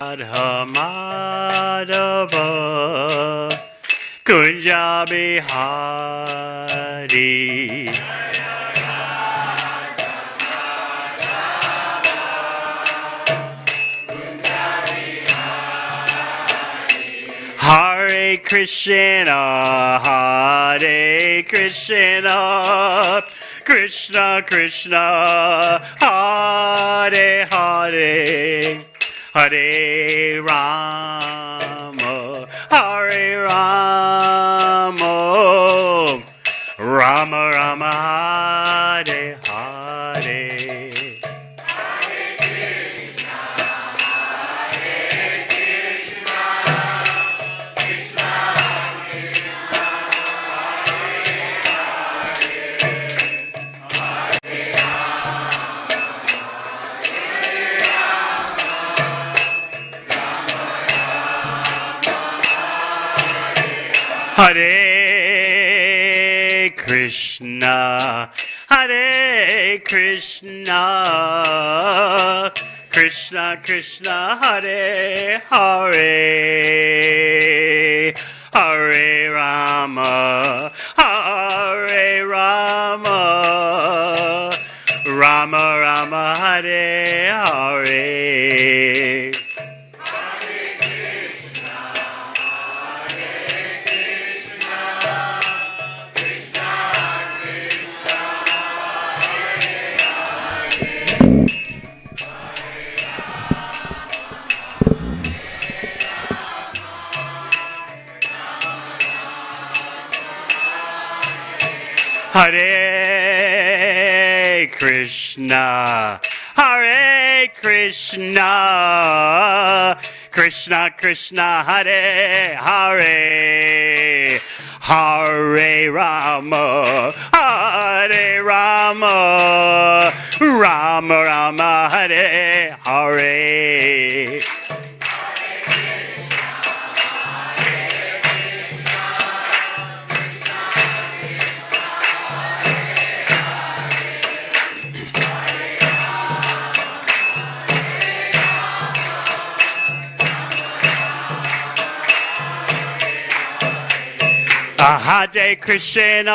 Radha Madhava Kunja Bihari Hare Krishna, Hare Krishna, Krishna Krishna, Hare Hare, Hare Rama, Hare Rama, Rama Rama, Hare Hare. Hare Krishna, Hare Krishna, Krishna Krishna, Hare Hare, Hare Rama, Hare Rama, Rama Rama, Hare Hare. Hare Krishna, Hare Krishna, Krishna Krishna, Hare Hare, Hare Rama, Hare Rama, Rama Rama, Hare Hare. Hare Krishna,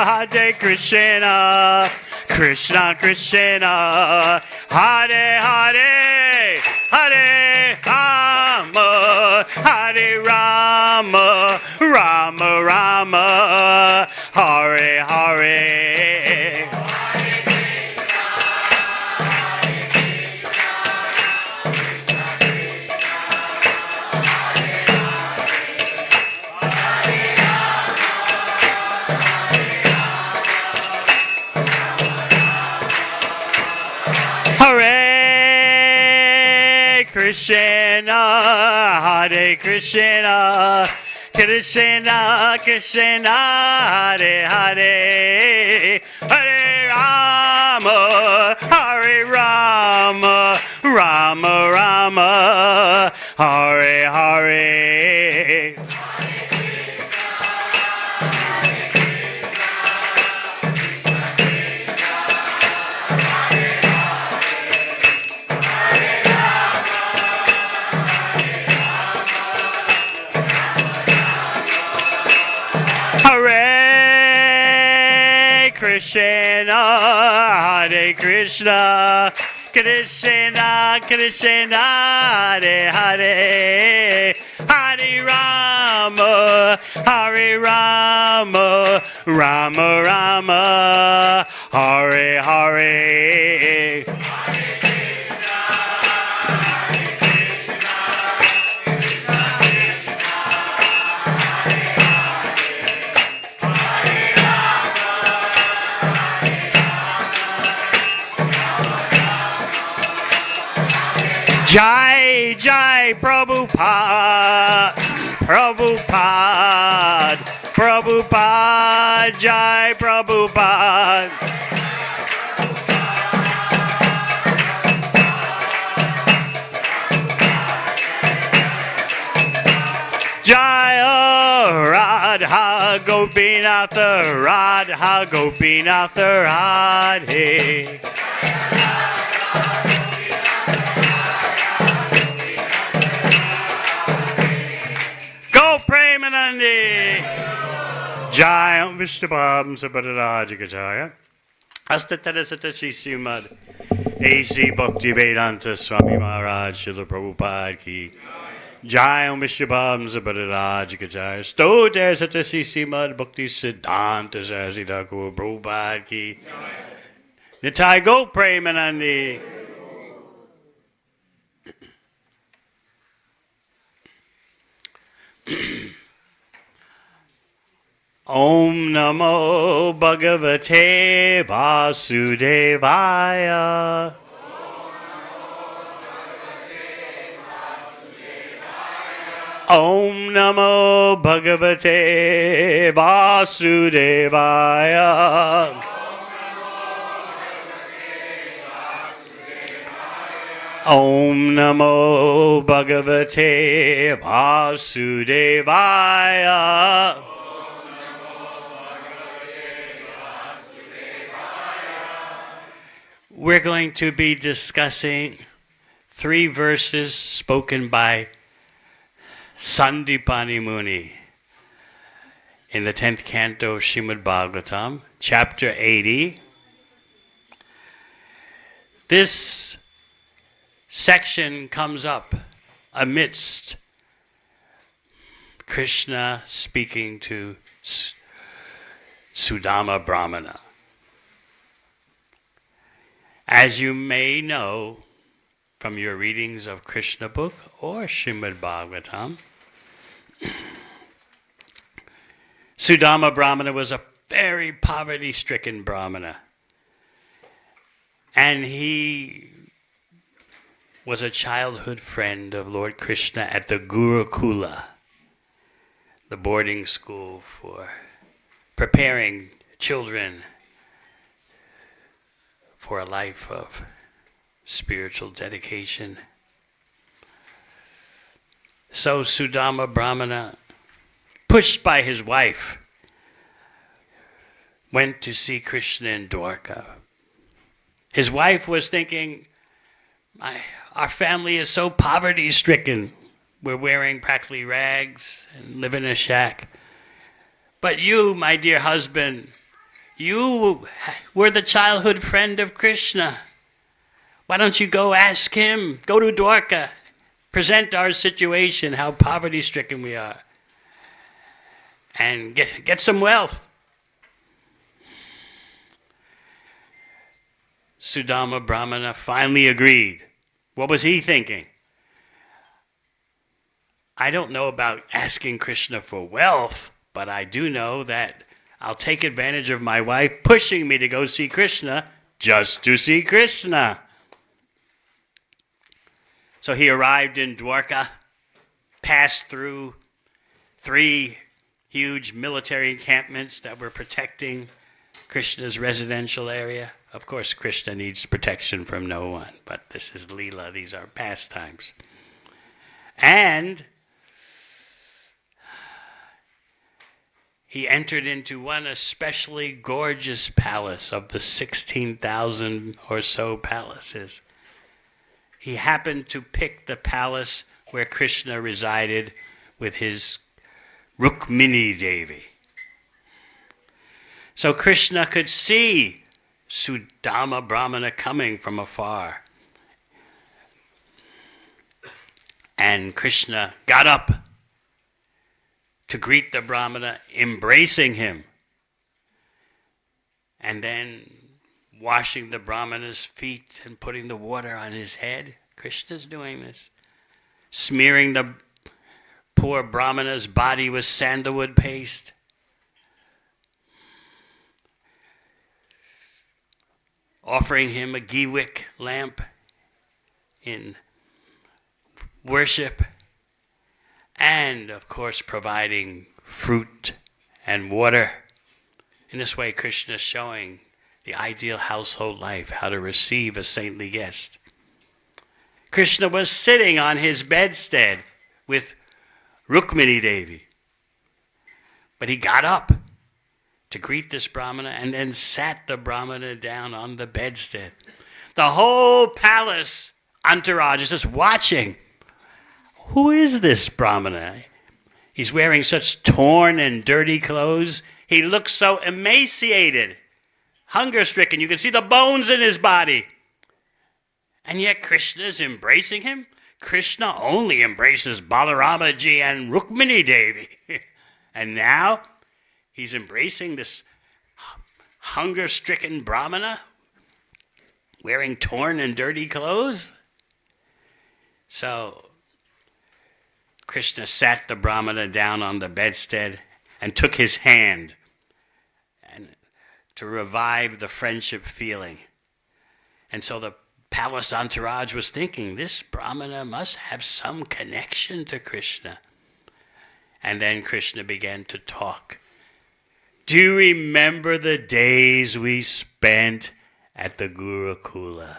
Hare Krishna, Krishna Krishna, Hare Hare, Hare Rama, Hare Rama, Rama Rama, Hare Hare. Hare Krishna, Hare Krishna, Krishna Krishna, Hare Hare, Hare Rama, Hare Rama, Rama Rama, Hare Hare. Hare Krishna, Hare Krishna, Krishna Krishna, Hare Hare, Hare Rama, Hare Rama, Rama Rama, Hare Hare. Jai Jai Prabhupada, Prabhupada, Prabhupada, Jai Prabhupada. Jai Radha Gopinatha, Radha Gopinatha, Radhe. Premanandi. Jai Vishnupam Sabhadarajikajaya. Astatara Satasi Srimad A.C. Bhaktivedanta Swami Maharaj Srila Prabhupada Ki. Jai Vishnupam Sabhadarajikajaya. Stoter Satasi Srimad Bhakti Siddhanta Saraswati Thakur Prabhupada Ki. Nitai Go Premanandi. Om Namo Bhagavate Vasudevaya. Om Namo Bhagavate Vasudevaya. Om Namo Bhagavate Vasudevaya. We're going to be discussing 3 verses spoken by Sandipani Muni in the 10th canto of Srimad Bhagavatam, chapter 80. This section comes up amidst Krishna speaking to Sudama Brahmana. As you may know from your readings of Krishna book or Srimad Bhagavatam, Sudama Brahmana was a very poverty-stricken Brahmana. And he was a childhood friend of Lord Krishna at the Gurukula, the boarding school for preparing children for a life of spiritual dedication. So Sudama Brahmana, pushed by his wife, went to see Krishna in Dwarka. His wife was thinking, our family is so poverty-stricken. We're wearing practically rags and live in a shack. But you, my dear husband, you were the childhood friend of Krishna. Why don't you go ask him? Go to Dwarka. Present our situation, how poverty-stricken we are. And get some wealth. Sudama Brahmana finally agreed. What was he thinking? I don't know about asking Krishna for wealth, but I do know that I'll take advantage of my wife pushing me to go see Krishna just to see Krishna. So he arrived in Dwarka, passed through 3 huge military encampments that were protecting Krishna's residential area. Of course, Krishna needs protection from no one, but this is Leela. These are pastimes. And he entered into one especially gorgeous palace of the 16,000 or so palaces. He happened to pick the palace where Krishna resided with his Rukmini Devi. So Krishna could see Sudama Brahmana coming from afar. And Krishna got up to greet the Brahmana, embracing him. And then washing the Brahmana's feet and putting the water on his head. Krishna's doing this. Smearing the poor Brahmana's body with sandalwood paste. Offering him a ghee wick lamp in worship. And, of course, providing fruit and water. In this way, Krishna is showing the ideal household life, how to receive a saintly guest. Krishna was sitting on his bedstead with Rukmini Devi. But he got up to greet this Brahmana and then sat the Brahmana down on the bedstead. The whole palace entourage is just watching. Who is this Brahmana? He's wearing such torn and dirty clothes. He looks so emaciated, hunger-stricken. You can see the bones in his body. And yet Krishna is embracing him. Krishna only embraces Balaramaji and Rukmini Devi. And now he's embracing this hunger-stricken Brahmana wearing torn and dirty clothes. So Krishna sat the Brahmana down on the bedstead and took his hand and to revive the friendship feeling. And so the palace entourage was thinking, this Brahmana must have some connection to Krishna. And then Krishna began to talk. Do you remember the days we spent at the Gurukula?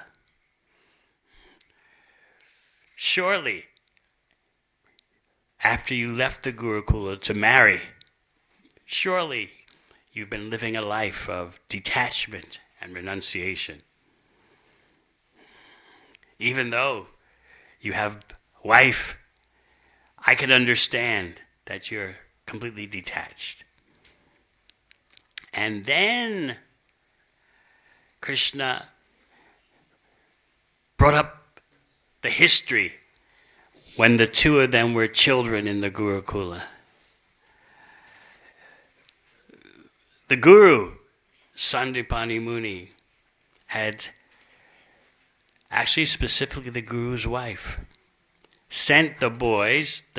Surely, after you left the Gurukula to marry, surely you've been living a life of detachment and renunciation. Even though you have a wife, I can understand that you're completely detached. And then Krishna brought up the history when the two of them were children in the Gurukula. The Guru, Sandipani Muni, had, actually specifically the Guru's wife, sent the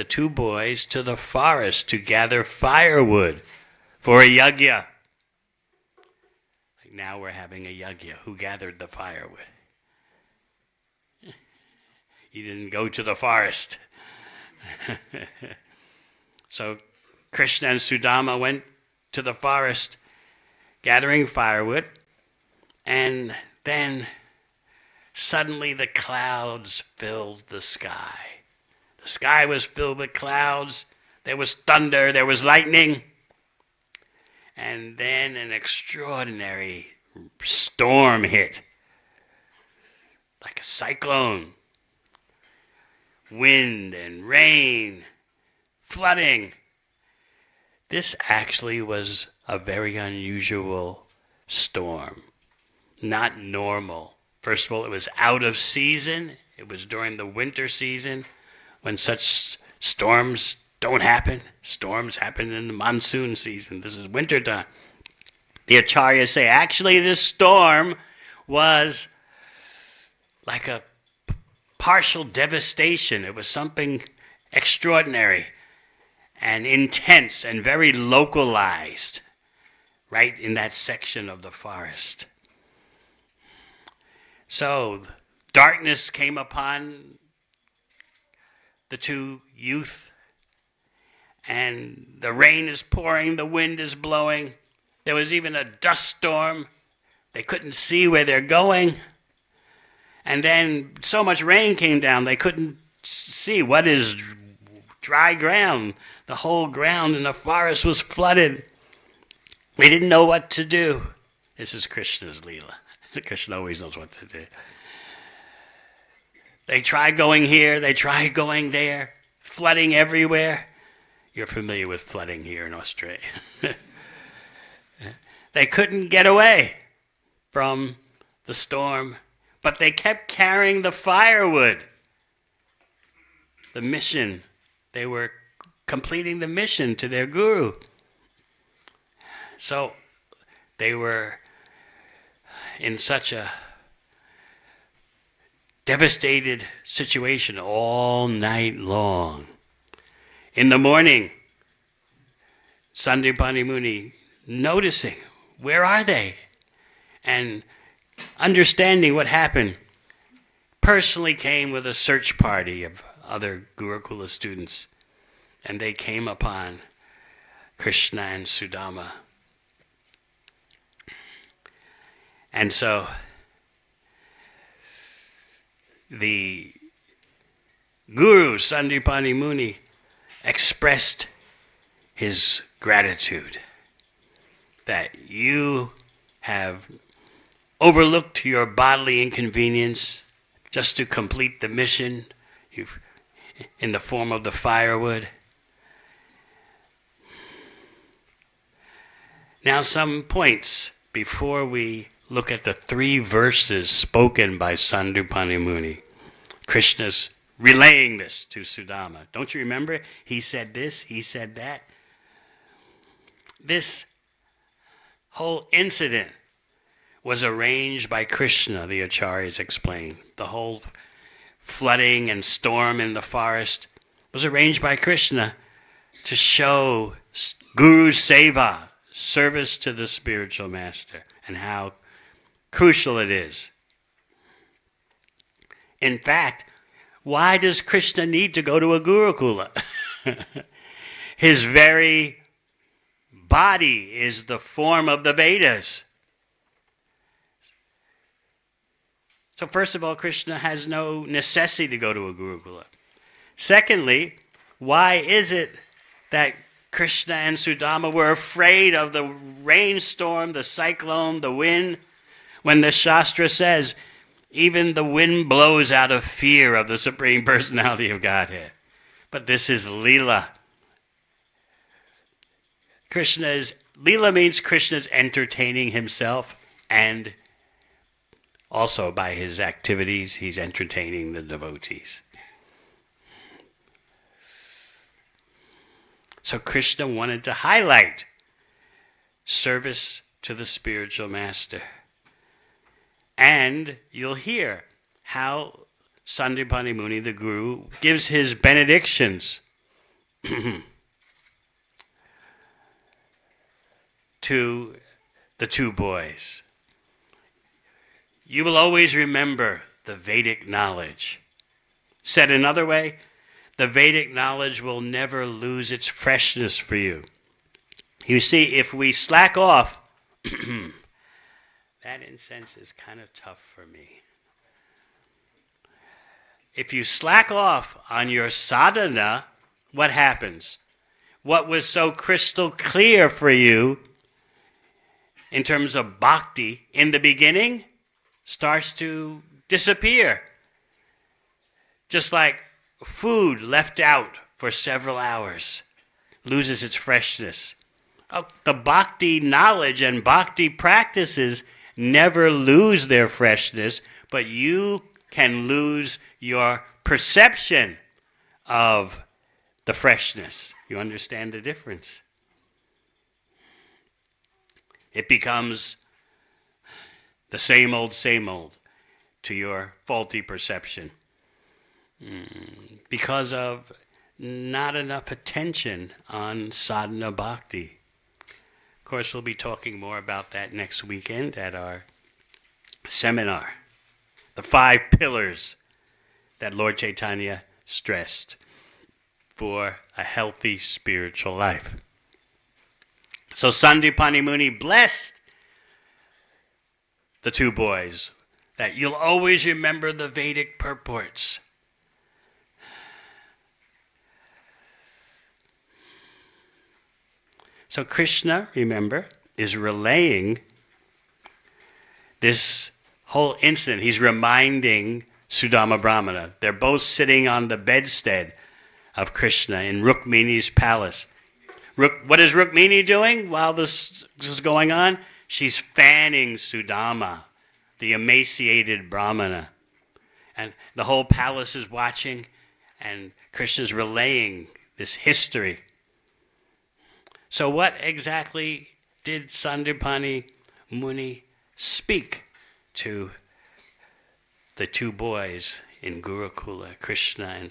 two boys, to the forest to gather firewood for a yajna. Like now we're having a yajna. Who gathered the firewood? You didn't go to the forest. So Krishna and Sudama went to the forest gathering firewood, and then suddenly the clouds filled the sky. The sky was filled with clouds. There was thunder, there was lightning. And then an extraordinary storm hit, like a cyclone. Wind and rain, flooding. This actually was a very unusual storm, not normal. First of all, it was out of season. It was during the winter season when such storms don't happen. Storms happen in the monsoon season. This is winter time. The acharyas say, actually, this storm was like a partial devastation. It was something extraordinary and intense and very localized right in that section of the forest. So darkness came upon the two youth, and the rain is pouring, the wind is blowing. There was even a dust storm. They couldn't see where they're going. And then so much rain came down, they couldn't see what is dry ground. The whole ground in the forest was flooded. They didn't know what to do. This is Krishna's Leela. Krishna always knows what to do. They tried going here, they tried going there, flooding everywhere. You're familiar with flooding here in Australia. They couldn't get away from the storm, but they kept carrying the firewood. The mission. They were completing the mission to their guru. So they were in such a devastated situation all night long. In the morning, Sandipani Muni, noticing, where are they? And understanding what happened, personally came with a search party of other Gurukula students, and they came upon Krishna and Sudama. And so the Guru, Sandipani Muni, expressed his gratitude that you have overlooked your bodily inconvenience just to complete the mission in the form of the firewood. Now some points before we look at the 3 verses spoken by Sandipani Muni. Krishna's relaying this to Sudama. Don't you remember? He said this, he said that. This whole incident was arranged by Krishna, the Acharyas explain. The whole flooding and storm in the forest was arranged by Krishna to show Guru Seva, service to the spiritual master, and how crucial it is. In fact, why does Krishna need to go to a Gurukula? His very body is the form of the Vedas. So first of all, Krishna has no necessity to go to a Gurukula. Secondly, why is it that Krishna and Sudama were afraid of the rainstorm, the cyclone, the wind, when the Shastra says, even the wind blows out of fear of the Supreme Personality of Godhead. But this is Leela. Leela means Krishna's entertaining himself, and also by his activities, he's entertaining the devotees. So Krishna wanted to highlight service to the spiritual master. And you'll hear how Sandipani Muni, the Guru, gives his benedictions to the 2 boys. You will always remember the Vedic knowledge. Said another way, the Vedic knowledge will never lose its freshness for you. You see, if we slack off, that incense is kind of tough for me. If you slack off on your sadhana, what happens? What was so crystal clear for you in terms of bhakti in the beginning starts to disappear. Just like food left out for several hours loses its freshness. The bhakti knowledge and bhakti practices never lose their freshness, but you can lose your perception of the freshness. You understand the difference? It becomes the same old to your faulty perception because of not enough attention on sadhana bhakti. Of course, we'll be talking more about that next weekend at our seminar. The 5 pillars that Lord Chaitanya stressed for a healthy spiritual life. So Sandipani Muni blessed the 2 boys that you'll always remember the Vedic purports. So Krishna, remember, is relaying this whole incident. He's reminding Sudama Brahmana. They're both sitting on the bedstead of Krishna in Rukmini's palace. What is Rukmini doing while this is going on? She's fanning Sudama, the emaciated Brahmana. And the whole palace is watching, and Krishna's relaying this history. So what exactly did Sandipani Muni speak to the 2 boys in Gurukula, Krishna and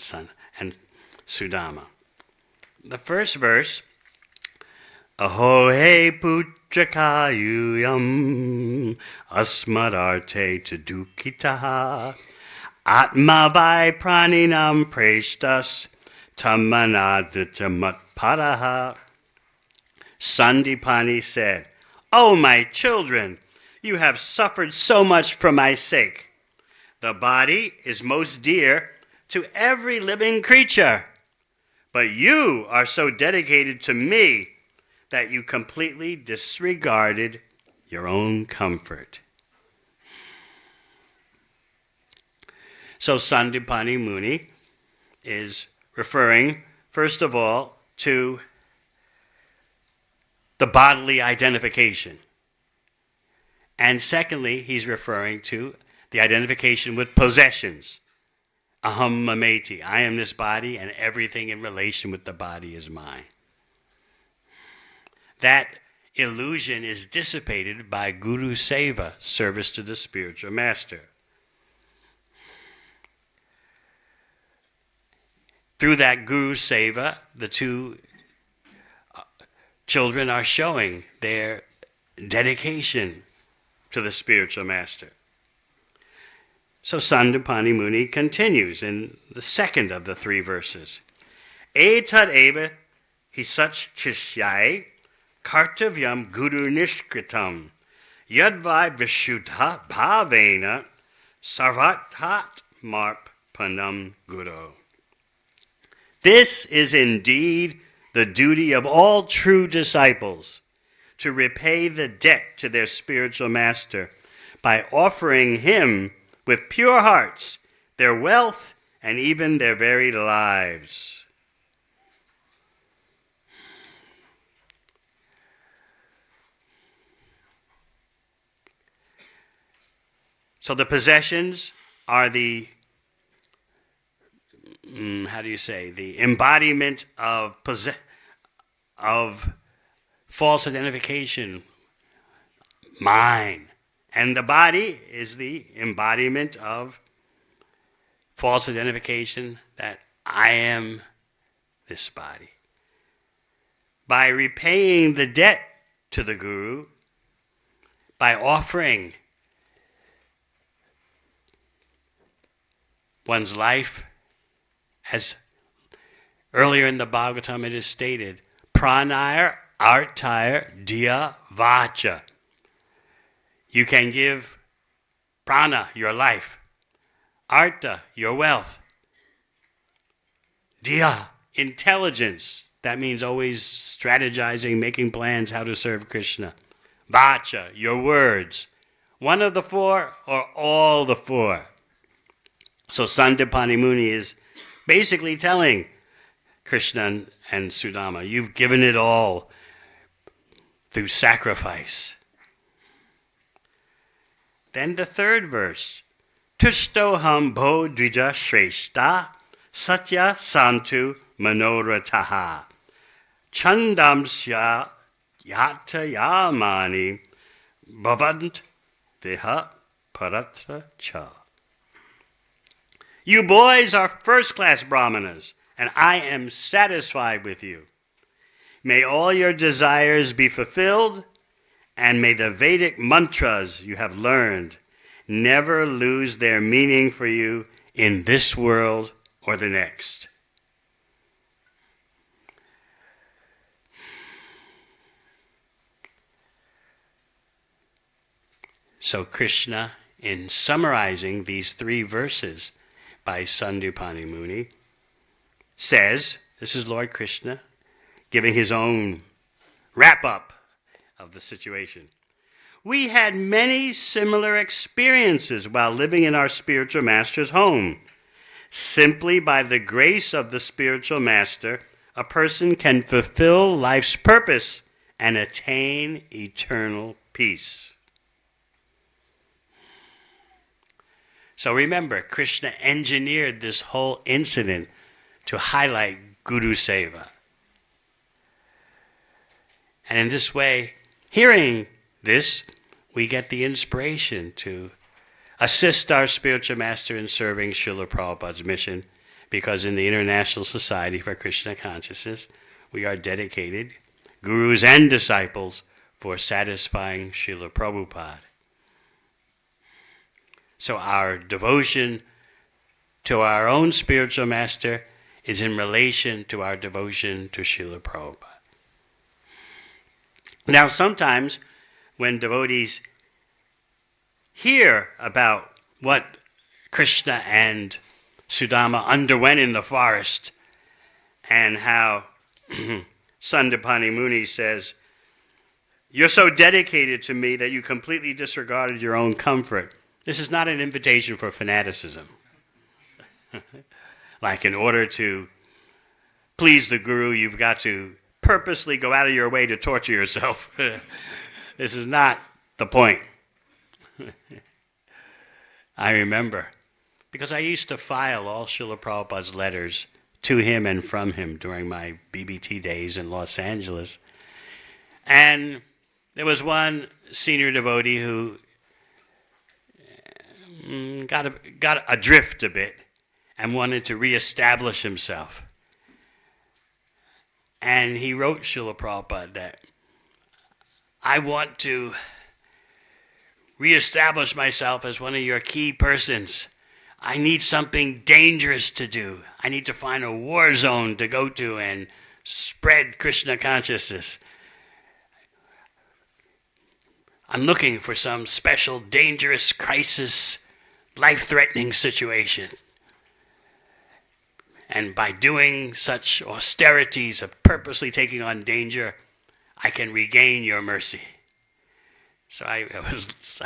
Sudama? The first verse, Aho he putrikayuyam asmadarte tadukitaha atma vai praninam preshtas tamanaditamatpadaha. Sandipani said, "O my children, you have suffered so much for my sake. The body is most dear to every living creature, but you are so dedicated to me that you completely disregarded your own comfort." So Sandipani Muni is referring, first of all, to the bodily identification. And secondly, he's referring to the identification with possessions. Aham mameti, I am this body and everything in relation with the body is mine. That illusion is dissipated by Guru Seva, service to the spiritual master. Through that Guru Seva, the two children are showing their dedication to the spiritual master. So Sandipani Muni continues in the second of the three verses. Etad eva hisach chishyai kartavyam guru nishkritam yadvai vishuddha bhavena sarvatat marpanam guru. This is indeed the duty of all true disciples, to repay the debt to their spiritual master by offering him with pure hearts their wealth and even their very lives. So the possessions are the the embodiment of false identification, mine. And the body is the embodiment of false identification that I am this body. By repaying the debt to the Guru, by offering one's life, as earlier in the Bhagavatam it is stated, pranayar artayar diya vacha. You can give prana, your life, arta, your wealth, diya, intelligence. That means always strategizing, making plans how to serve Krishna. Vacha, your words. One of the four or all the four. So Sandipani Muni is basically telling Krishna and Sudama, you've given it all through sacrifice. Then the third verse, Tushtoham bo dvija shreshta satya santu manorataha chandamsya yata yamani bhavant viha paratra cha. You boys are first-class brahmanas, and I am satisfied with you. May all your desires be fulfilled, and may the Vedic mantras you have learned never lose their meaning for you in this world or the next. So Krishna, in summarizing these three verses by Sandipani Muni, says, this is Lord Krishna giving his own wrap-up of the situation. We had many similar experiences while living in our spiritual master's home. Simply by the grace of the spiritual master, a person can fulfill life's purpose and attain eternal peace. So remember, Krishna engineered this whole incident to highlight Guru Seva. And in this way, hearing this, we get the inspiration to assist our spiritual master in serving Srila Prabhupada's mission, because in the International Society for Krishna Consciousness, we are dedicated, gurus and disciples, for satisfying Srila Prabhupada. So our devotion to our own spiritual master is in relation to our devotion to Srila Prabhupada. Now sometimes when devotees hear about what Krishna and Sudama underwent in the forest and how Sandipani Muni says, you're so dedicated to me that you completely disregarded your own comfort. This is not an invitation for fanaticism. Like in order to please the Guru, you've got to purposely go out of your way to torture yourself. This is not the point. I remember, because I used to file all Srila Prabhupada's letters to him and from him during my BBT days in Los Angeles. And there was one senior devotee who got adrift a bit and wanted to reestablish himself. And he wrote Srila Prabhupada that, I want to reestablish myself as one of your key persons. I need something dangerous to do. I need to find a war zone to go to and spread Krishna consciousness. I'm looking for some special, dangerous, crisis, life-threatening situation. And by doing such austerities of purposely taking on danger, I can regain your mercy. So I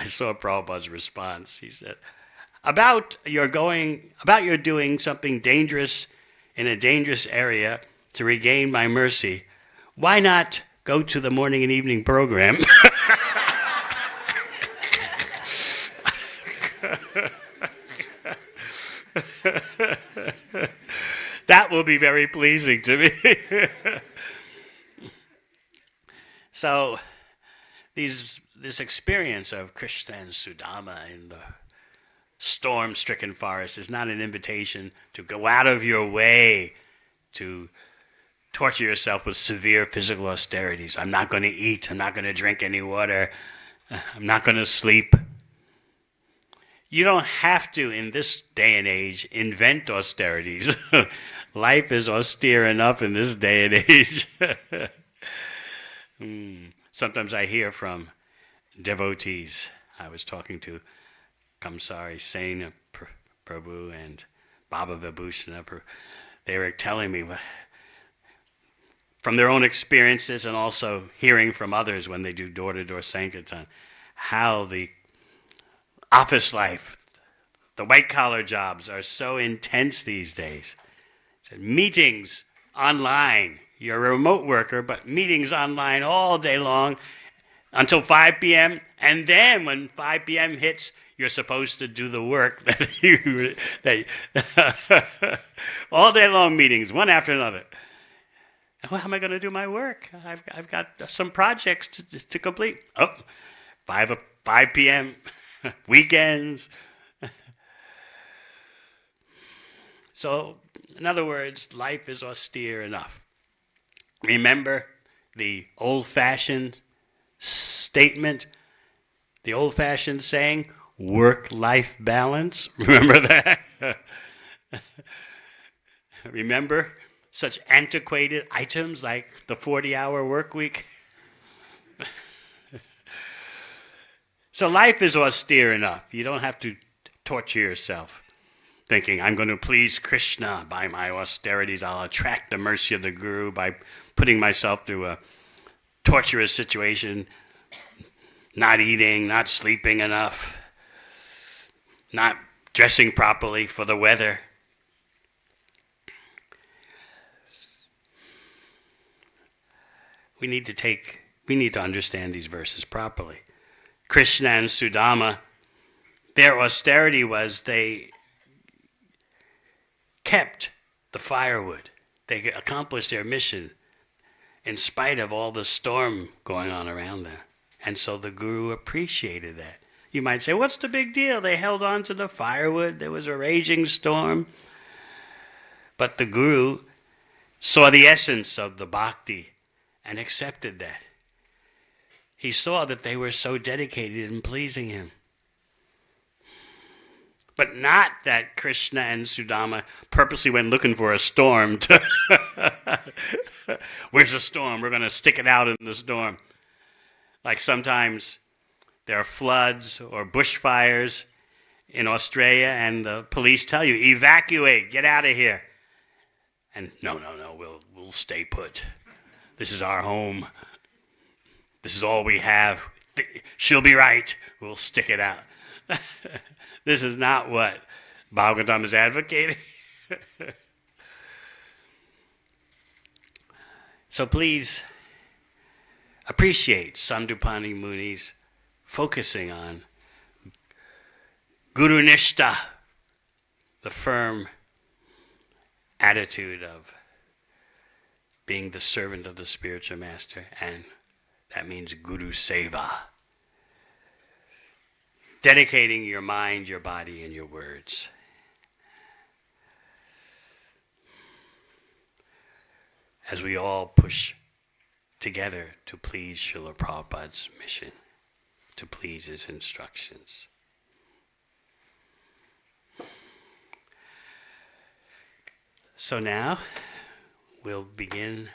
saw Prabhupada's response. He said, about your doing something dangerous in a dangerous area to regain my mercy, why not go to the morning and evening program? That will be very pleasing to me. So, this experience of Krishna and Sudama in the storm-stricken forest is not an invitation to go out of your way to torture yourself with severe physical austerities. I'm not going to eat. I'm not going to drink any water. I'm not going to sleep. You don't have to, in this day and age, invent austerities. Life is austere enough in this day and age. Sometimes I hear from devotees. I was talking to Kamsari Sena Prabhu and Baba Vibhushana Prabhu. They were telling me from their own experiences and also hearing from others when they do door-to-door Sankirtan, how the office life, the white-collar jobs are so intense these days. Meetings online. You're a remote worker, but meetings online all day long until 5 p.m. And then when 5 p.m. hits, you're supposed to do the work all day long meetings, one after another. Well, how am I going to do my work? I've got some projects to complete. 5 p.m., weekends. So, in other words, life is austere enough. Remember the old-fashioned statement, the old-fashioned saying, work-life balance? Remember that? Remember such antiquated items like the 40-hour work week? So life is austere enough. You don't have to torture yourself thinking, I'm going to please Krishna by my austerities. I'll attract the mercy of the Guru by putting myself through a torturous situation, not eating, not sleeping enough, not dressing properly for the weather. We need to understand these verses properly. Krishna and Sudama, their austerity was they kept the firewood. They accomplished their mission in spite of all the storm going on around them. And so the Guru appreciated that. You might say, what's the big deal? They held on to the firewood. There was a raging storm. But the Guru saw the essence of the bhakti and accepted that. He saw that they were so dedicated in pleasing him. But not that Krishna and Sudama purposely went looking for a storm. Where's the storm? We're going to stick it out in the storm. Like sometimes there are floods or bushfires in Australia and the police tell you, evacuate, get out of here. And no, we'll stay put. This is our home. This is all we have. She'll be right. We'll stick it out. This is not what Bhagavatam is advocating. So please appreciate Sandupani Muni's focusing on Guru Nishta, the firm attitude of being the servant of the spiritual master, and that means Guru Seva. Dedicating your mind, your body, and your words. As we all push together to please Srila Prabhupada's mission, to please his instructions. So now, we'll begin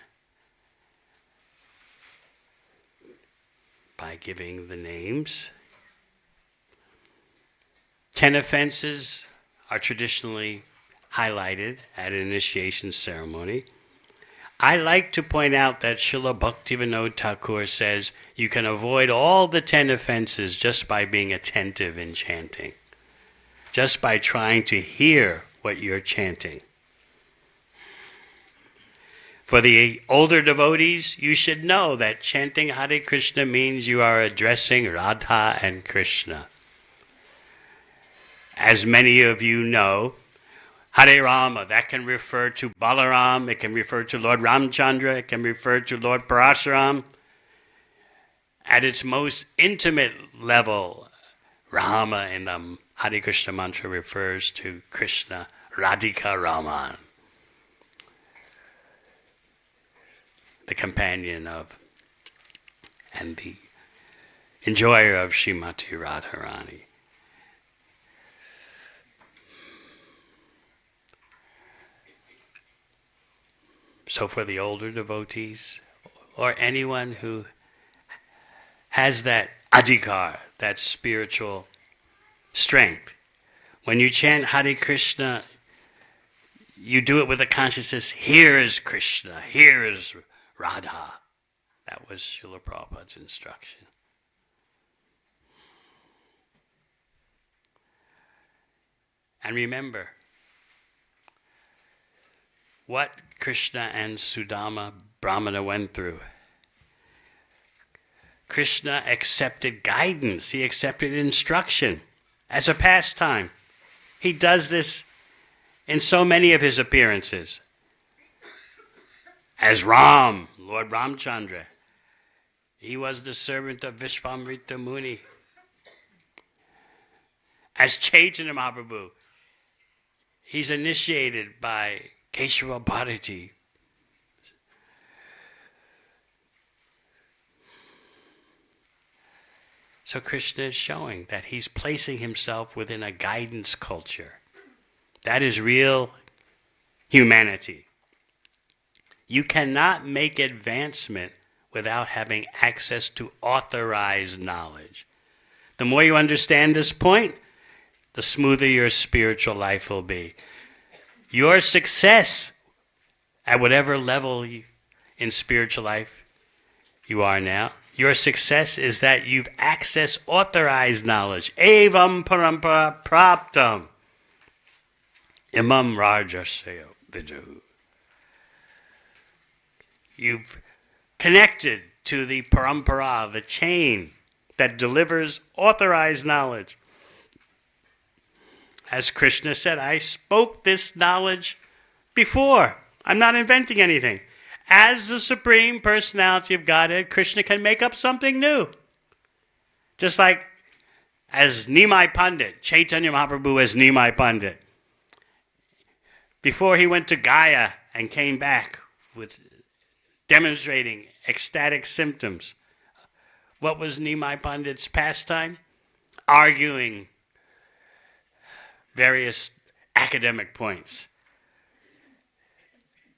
by giving the names. 10 offenses are traditionally highlighted at an initiation ceremony. I like to point out that Srila Bhaktivinoda Thakur says you can avoid all the 10 offenses just by being attentive in chanting, just by trying to hear what you're chanting. For the older devotees, you should know that chanting Hare Krishna means you are addressing Radha and Krishna. As many of you know, Hare Rama, that can refer to Balaram, it can refer to Lord Ramchandra, it can refer to Lord Parashuram. At its most intimate level, Rama in the Hare Krishna mantra refers to Krishna, Radhika Raman, the companion of and the enjoyer of Srimati Radharani. So for the older devotees, or anyone who has that adhikar, that spiritual strength, when you chant Hare Krishna, you do it with a consciousness, here is Krishna, here is Radha. That was Srila Prabhupada's instruction. And remember, what Krishna and Sudama Brahmana went through. Krishna accepted guidance. He accepted instruction as a pastime. He does this in so many of his appearances. As Ram, Lord Ramchandra, he was the servant of Vishvamrita Muni. As Chaitanya Mahaprabhu, he's initiated by Keshava Bharati. So Krishna is showing that he's placing himself within a guidance culture. That is real humanity. You cannot make advancement without having access to authorized knowledge. The more you understand this point, the smoother your spiritual life will be. Your success at whatever level in spiritual life you are now, your success is that you've accessed authorized knowledge. Evam parampara praptam imam rajasya vidu. You've connected to the parampara, the chain that delivers authorized knowledge. As Krishna said, I spoke this knowledge before. I'm not inventing anything. As the Supreme Personality of Godhead, Krishna can make up something new. Just like as Nimai Pandit, Chaitanya Mahaprabhu as Nimai Pandit. Before he went to Gaya and came back with demonstrating ecstatic symptoms, what was Nimai Pandit's pastime? Arguing various academic points.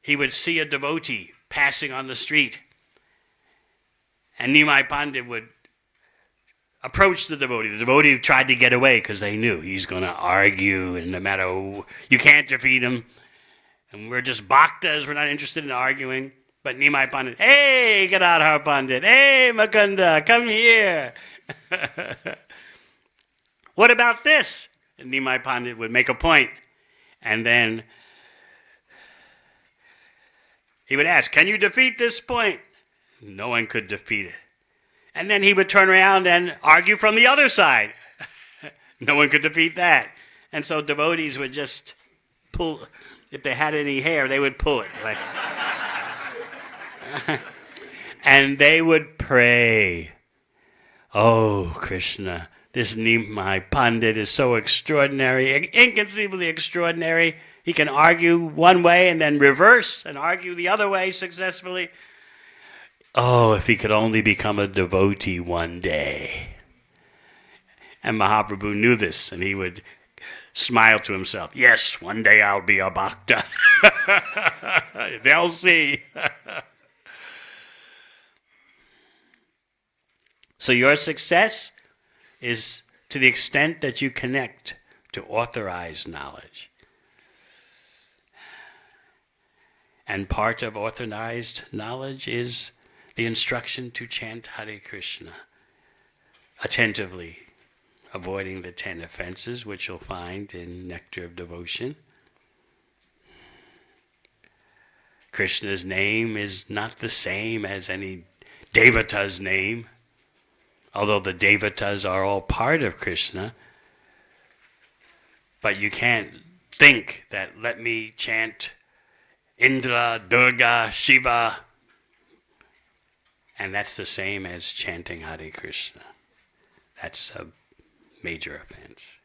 He would see a devotee passing on the street, and Nimai Pandit would approach the devotee. The devotee tried to get away because they knew he's going to argue, and no matter, you can't defeat him. And we're just bhaktas, we're not interested in arguing. But Nimai Pandit, hey, Gadadhar Pandit, hey, Makunda, come here. What about this? And Nimai Pandit would make a point, and then He would ask, can you defeat this point? No one could defeat it. And then he would turn around and argue from the other side. No one could defeat that. And so devotees would just pull, if they had any hair, they would pull it. Like, and they would pray, oh, Krishna, this Nimai Pandit is so extraordinary, inconceivably extraordinary. He can argue one way and then reverse and argue the other way successfully. Oh, if he could only become a devotee one day. And Mahaprabhu knew this, and he would smile to himself. Yes, one day I'll be a bhakta. They'll see. So your success is to the extent that you connect to authorized knowledge. And part of authorized knowledge is the instruction to chant Hare Krishna attentively, avoiding the 10 offenses, which you'll find in Nectar of Devotion. Krishna's name is not the same as any Devata's name, although the Devatas are all part of Krishna. But you can't think that let me chant Indra, Durga, Shiva, and that's the same as chanting Hare Krishna. That's a major offense.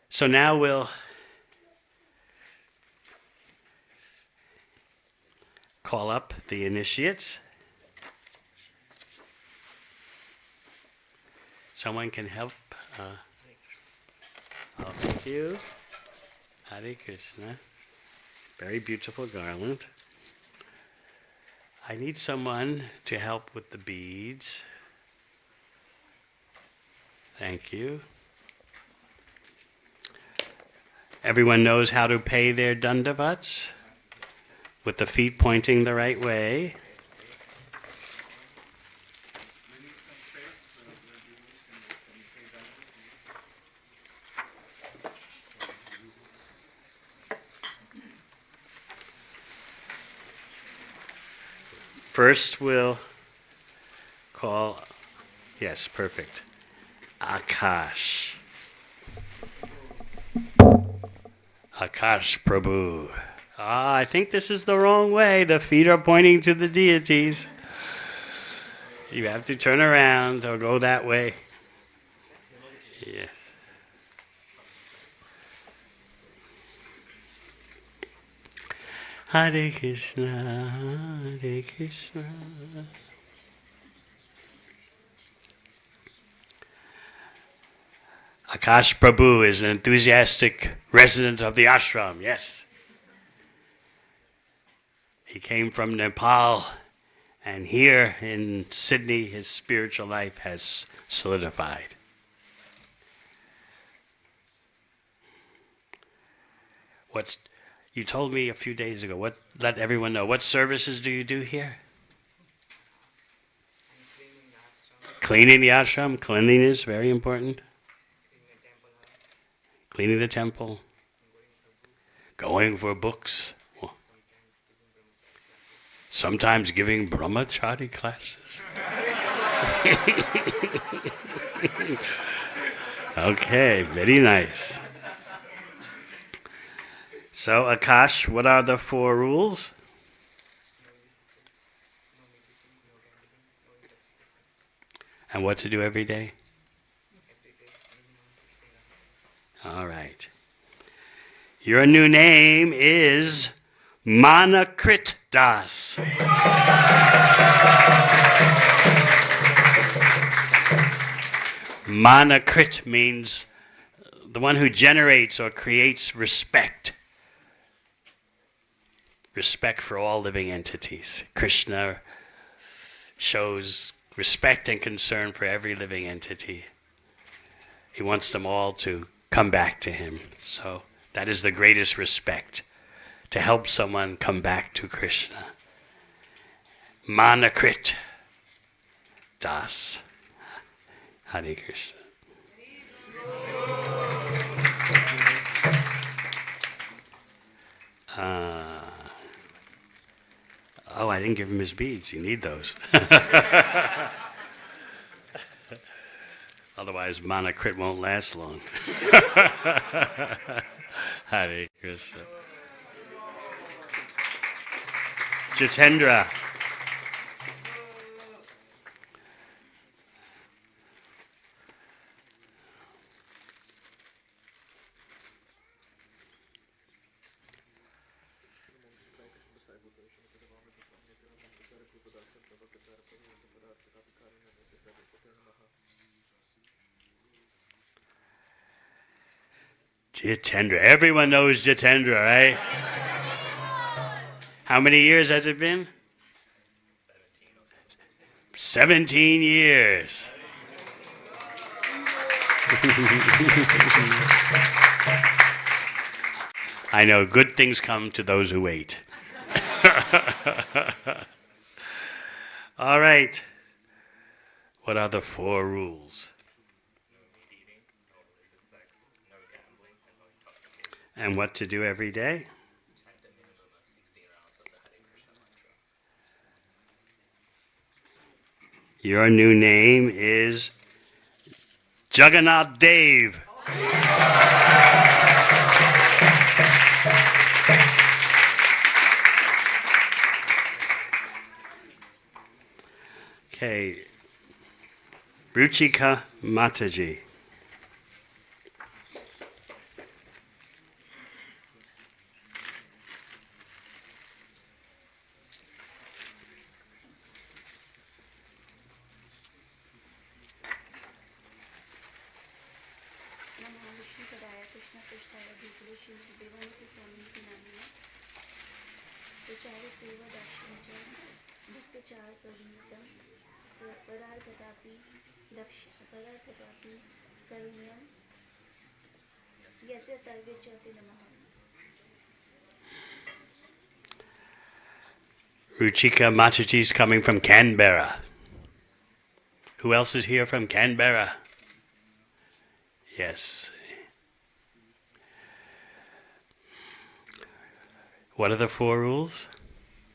So now we'll call up the initiates. Someone can help. Oh, thank you. Hare Krishna. Very beautiful garland. I need someone to help with the beads. Thank you. Everyone knows how to pay their dandavats with the feet pointing the right way. First we'll call, yes, perfect, Akash. Akash Prabhu. I think this is the wrong way. The feet are pointing to the deities. You have to turn around or go that way. Yes. Hare Krishna, Hare Krishna. Akash Prabhu is an enthusiastic resident of the ashram, yes. He came from Nepal, and here in Sydney his spiritual life has solidified. You told me a few days ago, let everyone know, what services do you do here? Cleaning the ashram. Cleanliness, very important. Cleaning the temple. Going for books. Sometimes giving brahmachari classes. Okay, very nice. So, Akash, what are the 4 rules? And what to do every day? All right. Your new name is Manakrit Das. Manakrit means the one who generates or creates respect. Respect for all living entities. Krishna shows respect and concern for every living entity. He wants them all to come back to him. So that is the greatest respect, to help someone come back to Krishna. Manakrit Das. Hare Krishna. Uh, oh, I didn't give him his beads. You need those. Otherwise, Manakrit won't last long. Hare Krishna. Jitendra. Jitendra. Everyone knows Jitendra, right? How many years has it been? 17 years. I know good things come to those who wait. All right. What are the 4 rules? And what to do every day? Your new name is Jagannath Dev. Okay. Ruchika Mataji. Ruchika Mataji is coming from Canberra. Who else is here from Canberra? Yes. What are the 4 rules?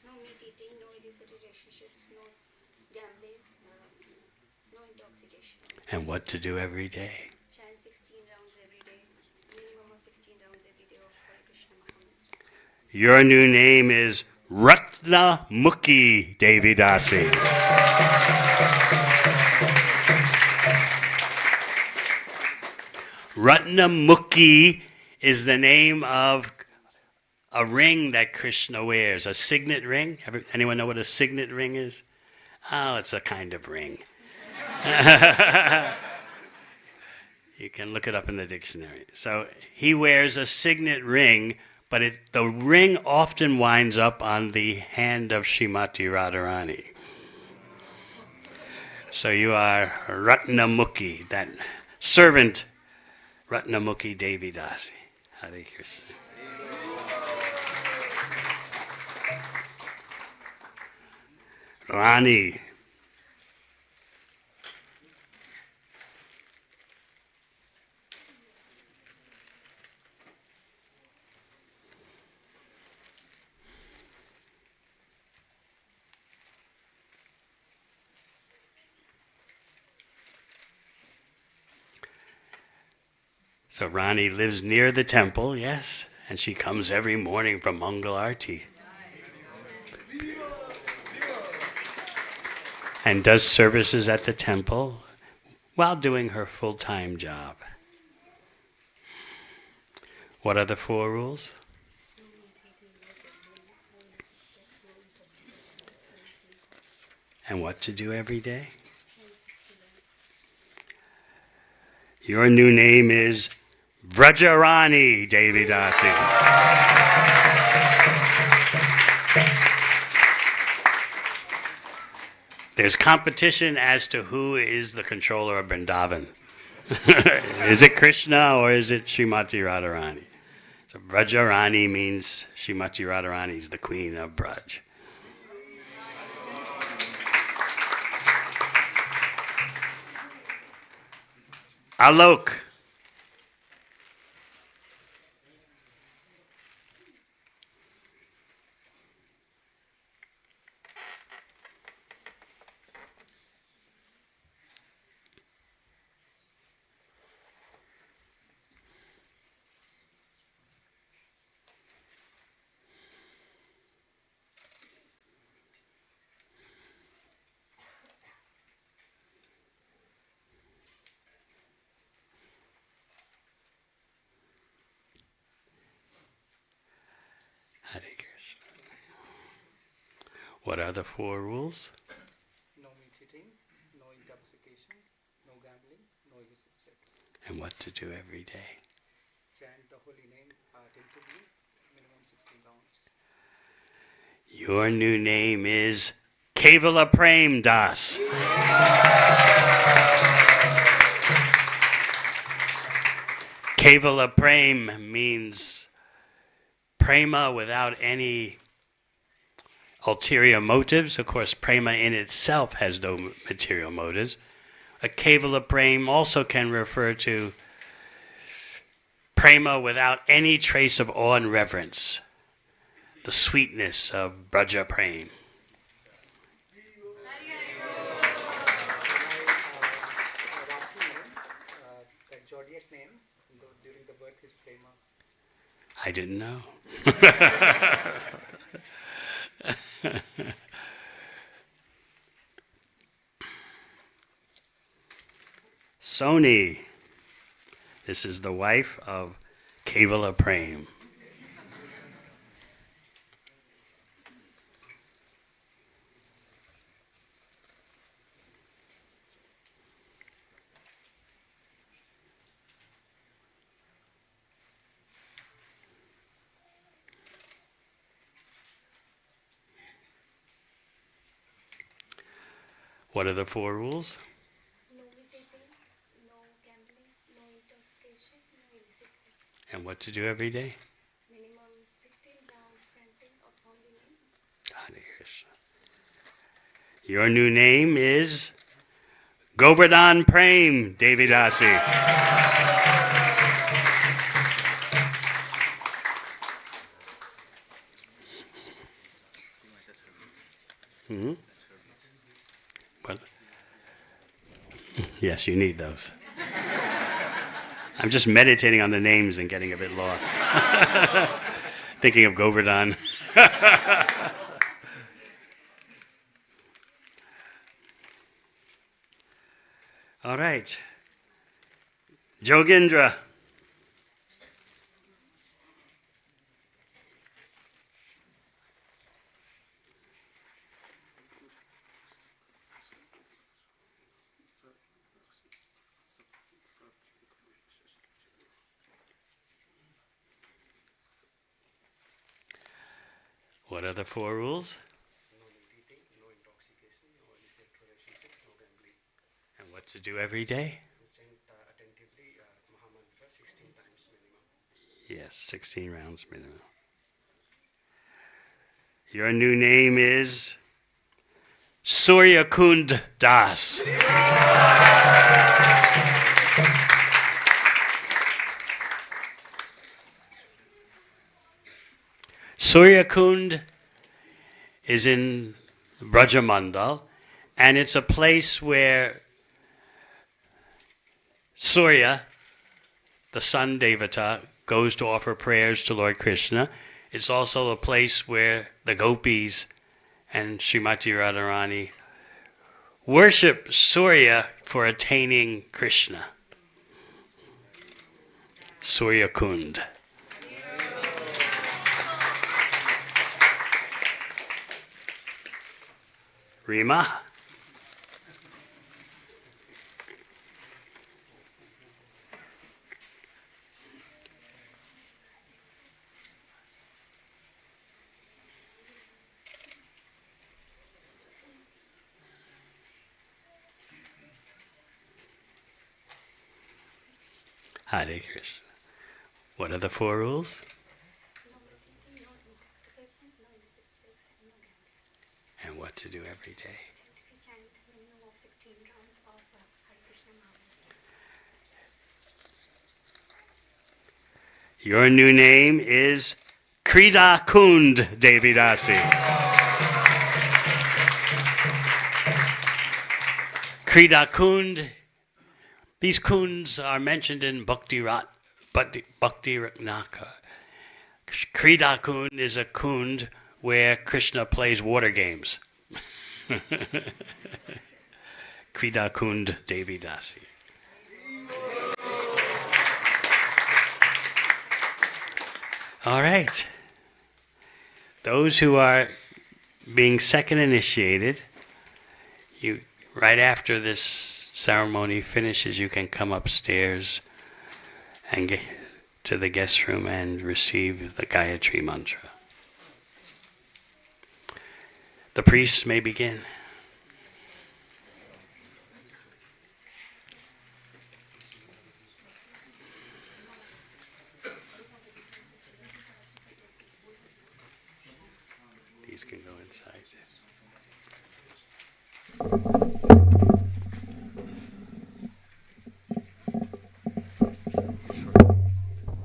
No meat eating, no illicit relationships, no gambling, no intoxication. And what to do every day? Chant 16 rounds every day, minimum of 16 rounds every day of Hare Krishna Mahamudra. Your new name is Ratnamukhi Devidasi. Ratnamukhi is the name of a ring that Krishna wears, a signet ring. Anyone know what a signet ring is? Oh, it's a kind of ring. You can look it up in the dictionary. So he wears a signet ring, but the ring often winds up on the hand of Srimati Radharani. So you are Ratnamukhi, that servant Ratnamukhi Devidasi. Hare Krishna. Rani. So Rani lives near the temple, yes, and she comes every morning from Mangal Arti. And does services at the temple while doing her full-time job. What are the 4 rules? And what to do every day? Your new name is Vrajarani Devidasi. There's competition as to who is the controller of Vrindavan. Is it Krishna or is it Srimati Radharani? So Vrajarani means Srimati Radharani is the queen of Braj. Alok. Hare Krishna. What are the 4 rules? No meat eating, no intoxication, no gambling, no illicit sex. And what to do every day? Chant the holy name attentively, minimum 16 rounds. Your new name is Kevala Prem Das. Kevala Prem means prema without any ulterior motives. Of course, prema in itself has no material motives. A Kevala Prem also can refer to prema without any trace of awe and reverence. The sweetness of Braja Prem. Rasi name, that zodiac name, during the birth is Prema. I didn't know. Soni. This is the wife of Kevala Prem. What are the 4 rules? No meat eating, no gambling, no intoxication, no illicit sex. And what to do every day? Minimum 16 rounds chanting of holy name. Hare Krishna. Your new name is Govardhan Prem Devidasi. Hmm? What? Yes, you need those. I'm just meditating on the names and getting a bit lost. Thinking of Govardhan. All right. Jogendra. What are the 4 rules? No meat eating, no intoxication, no illicit relationship, no gambling. And what to do every day? Chant attentively Mahamantra 16 times minimum. Yes, 16 rounds minimum. Your new name is Surya Kund Das. Surya Kund is in Brajamandal, and it's a place where Surya, the sun devata, goes to offer prayers to Lord Krishna. It's also a place where the gopis and Srimati Radharani worship Surya for attaining Krishna. Surya Kund. Rima. Hare Krishna. What are the 4 rules? No meat eating, no intoxication, no illicit sex, no gambling. And what to do every day? We chant minimum of 16 rounds of Hare Krishna Mahamantra. Your new name is Krida Kund Devidasi. Krida Kund. These kunds are mentioned in Bhakti Ratnaka. Krida Kund is a kund where Krishna plays water games. Krida Kund Devidasi. All right. those who are being second initiated, you right after this ceremony finishes, you can come upstairs and get to the guest room and receive the Gayatri mantra. The priests may begin. These can go inside.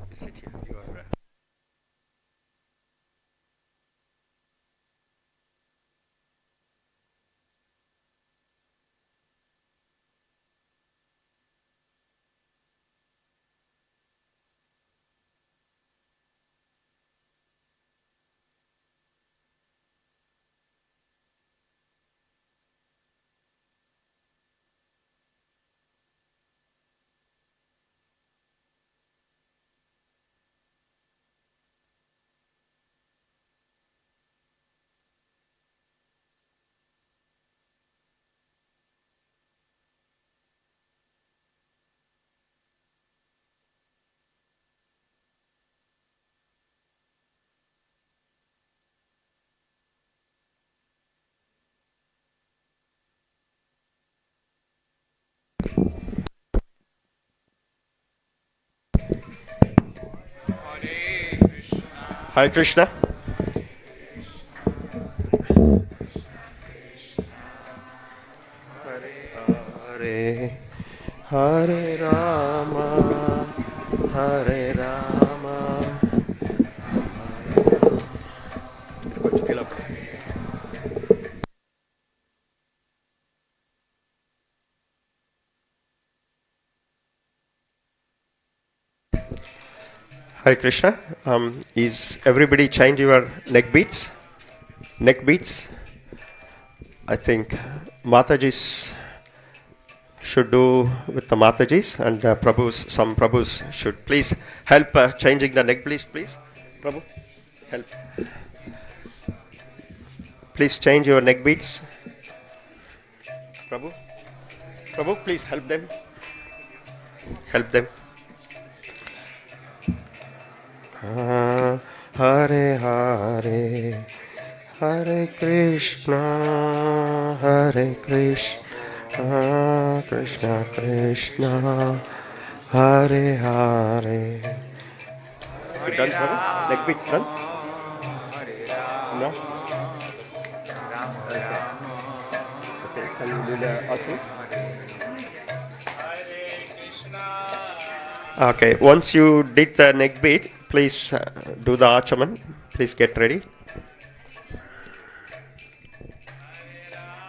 You sit here. You are. Hare Krishna. Hare Hare Rama, Hare Rama. Hare Krishna. Is everybody change your neck beats? Neck beats? I think Matajis should do with the Matajis and Prabhus, some Prabhus should please help changing the neck beats, please. Prabhu, help. Please change your neck beats. Prabhu, Prabhu, please help them. Help them. Hare Hare, Hare Krishna, Hare Krishna, Krishna Krishna, Hare Hare. You done, Prabhu? Neck beats done? No? Okay, can you do the Atu? Okay, once you did the neck beat, please do the Achaman. Please get ready.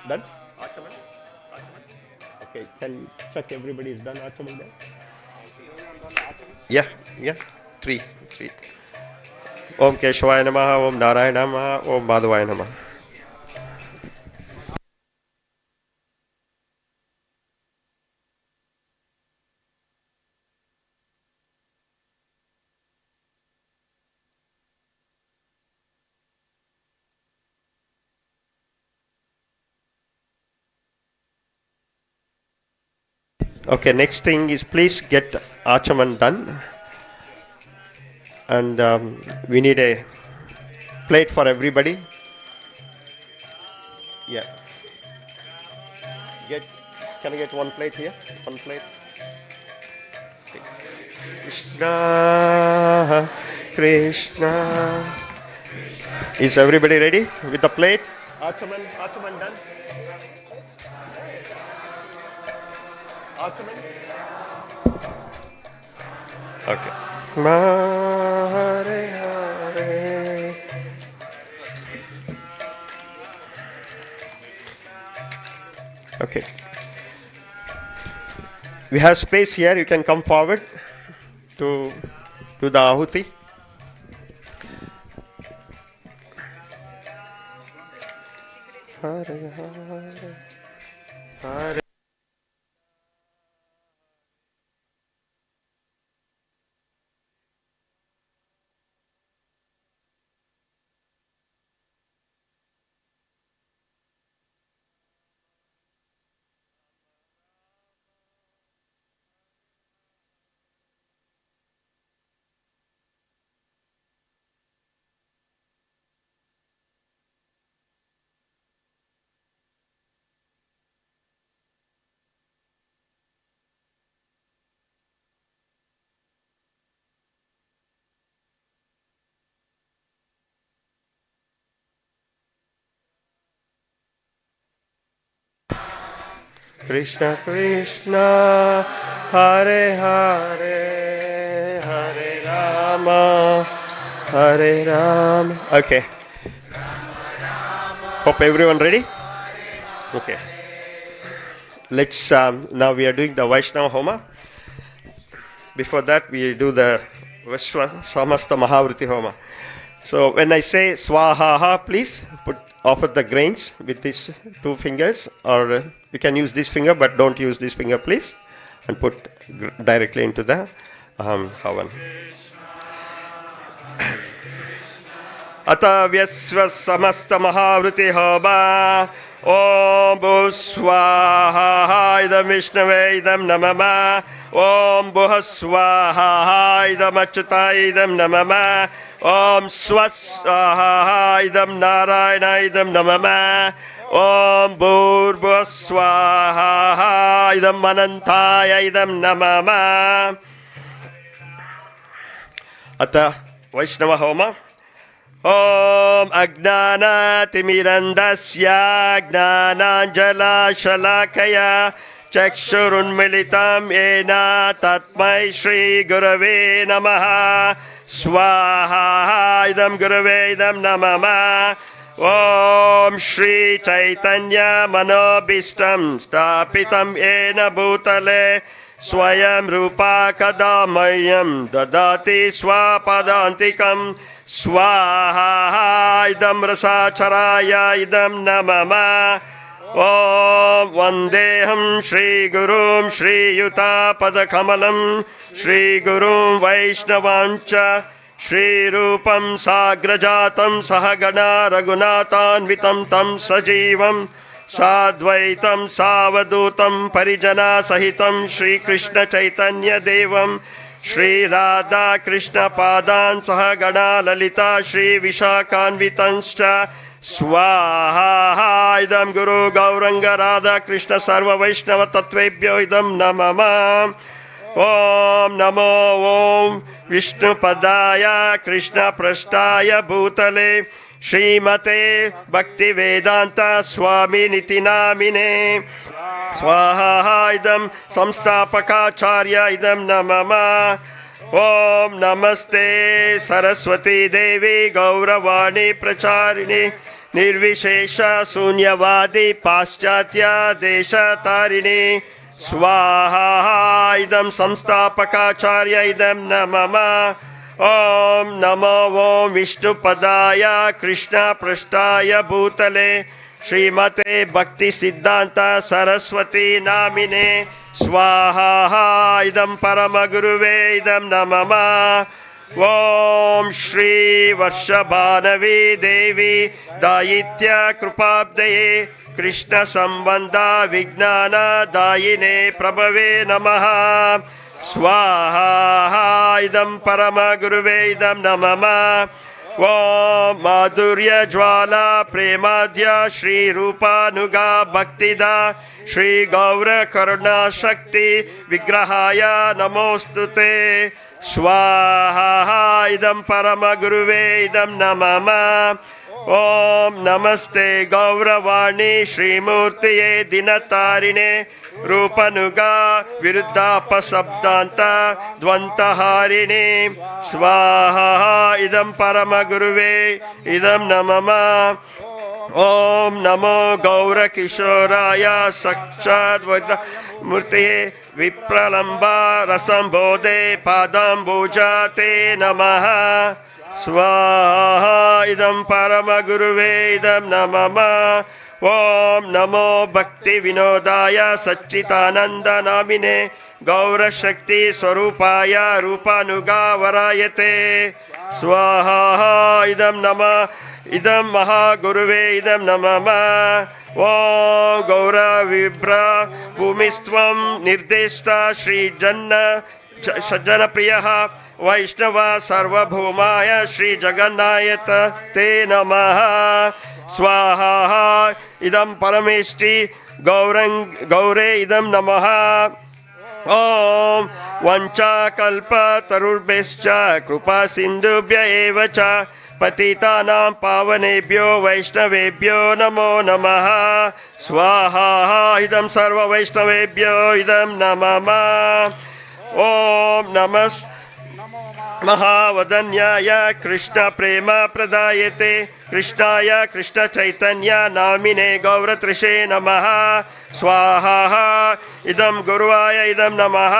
Done? Achaman? Okay, can you check everybody is done Achaman there? Yeah, yeah. Three. Om Keshwaya Namaha, Om Narayana Namaha, Om Madhavaya Namaha. Okay, next thing is please get Achaman done. And we need a plate for everybody. Yeah. Can I get one plate here? One plate. Krishna, Krishna. Is everybody ready with the plate? Achaman done? Achaman? Okay. Hare Hare. Okay. We have space here. You can come forward to do the Ahuti. Hare Hare. Hare. Krishna Krishna, Hare Hare, Hare Rama, Hare Rama. Okay. Hope everyone ready? Okay. Let's, now we are doing the Vaishnava Homa. Before that, we do the Samasta Mahavriti Homa. So when I say Swaha, please offer the grains with these two fingers, or you can use this finger, but don't use this finger, please, and put directly into the havan. Ata vyasva samasta mahavriti homa. Om Bhuswaha idam Vishnave idam namama. Om Bhuhaswaha idam Achyuta idam namama. Om Swaswaha idam Narayana idam namama. Om Bhurbhuswaha idam Anantaya idam namama. Ata Vaishnava Homa. Om Agnana Timirandasya Gnananjala Shalakaya Chakshurun Militam Ena Tatmai Shri Gurave Namaha Swaha Idam Gurave Idam Namama. Om Shri Chaitanya Manobhistam Stapitam Ena Bhutale Swayam Rupa Kadamayam Dadati Swapadantikam Swaha idam rasacharaya idam namama. Om Vandeham Shri Gurum Shri Yuta Padakamalam Shri Gurum Vaishnavancha Shri Rupam Sagrajatam Sahagana Raghunathanvitam Tam Sajivam Sadvaitam Savadutam Parijana Sahitam Shri Krishna Chaitanya Devam Shri Radha Krishna Padan Sahagana Lalita Shri Vishakhanvitanscha Swaha idam Guru Gauranga Radha Krishna Sarva Vaishnava Tattvebhyo idam namama. Om Namo Om Vishnu Padaya Krishna Prashtaya Bhutale Srimate Bhakti Vedanta Swami Niti Namine. Swaha idam Samstapakacharya idam namama. Om Namaste Saraswati Devi Gauravani Pracharini Nirvishesha Sunyavadi Paschatya Desha Tarini. Swaha idam Samstapakacharya idam namama. Om Namo Om Vishnu Padaya Krishna Prashtaya Bhutale Srimate Bhakti Siddhanta Saraswati Namine. Swaha idam Paramaguruve idam namama. Om Shri Varshabhanavi Devi Dayitya Krupabdaye Krishna Sambandha Vijnana Dayine Prabhave Namaha. Swaha idam Paramaguruve idam namama. Om Madhurya Jwala Premadhya Shri Rupa Nuga Bhaktida Shri Gaura Karuna Shakti Vigrahaya Namostute. Swaha idam Paramaguruve idam namama. Om Namaste Gauravani Shri Murtiye Dinatarine Rupanuga Viruddhapasabdanta Dvantaharine. Swaha idam Paramaguruve idam namama. Om Namo Gaura Kishoraya Sakshat Murtiye Vipralamba Rasambode Padambujate Namaha. Swaha idam Paramaguruve idam namama. Om Namo Bhakti Vinodaya Satchitananda Namine Gaura Shakti Swarupaya Rupanuga Varayate. Swaha idam nama idam Mahaguruve idam namama. Om Gaura Vibra Bhumistvam Nirdeshta Shri Janna Sajjana Priyaha Vaishnava Sarvabhumaya Shri Jagannayata Te Namaha. Swaha idam Parameshti Gaure idam namaha. Om Vancha Kalpa Tarurbescha Krupa Sindhubhya Evacha पतितानां पावनेभ्यो वैष्णवेभ्यो नमो नमः स्वाहा इदं सर्ववैष्णवेभ्यो इदं नमः ॐ नमः महावदन्याय कृष्ण प्रेम प्रदायते कृष्णाय कृष्ण चैतन्य नामिने गौरतृषे नमः स्वाहा इदं गुरुवाय इदं नमः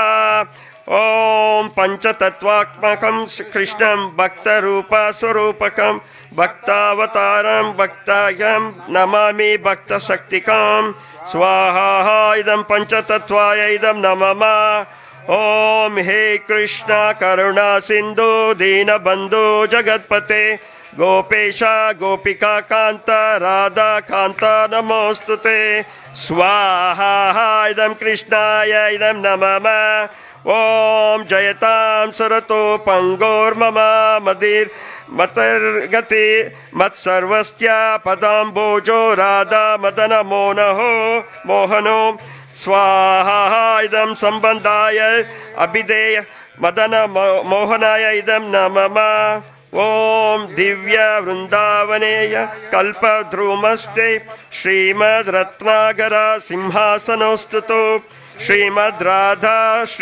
ॐ पंचतत्वात्मकं कृष्णं भक्तरूप स्वरूपकं भक्तावतारं भक्तायं नमामि भक्तशक्तिकं स्वाहा इदं पंचतत्वाय इदं नमः ॐ हे कृष्ण करुणा सिंधु दीनबंधु जगत्पते गोपेश गोपिका कांत राधा कांत नमोस्तुते स्वाहा इदं कृष्णाय इदं नमः ॐ जयतां सरतो पंगोर्मम मतिर्गति मत्सर्वस्य पदाम्बोजो राधा मदन मोहनो स्वाहा इदं संबंधाय अभिधेय मदन मोहनाय इदं नमः ॐ दिव्य वृंदावनेय कल्पद्रुमस्ते श्रीमद् रत्नागर सिंहासनोस्तुतो श्रीमद् राधा श्री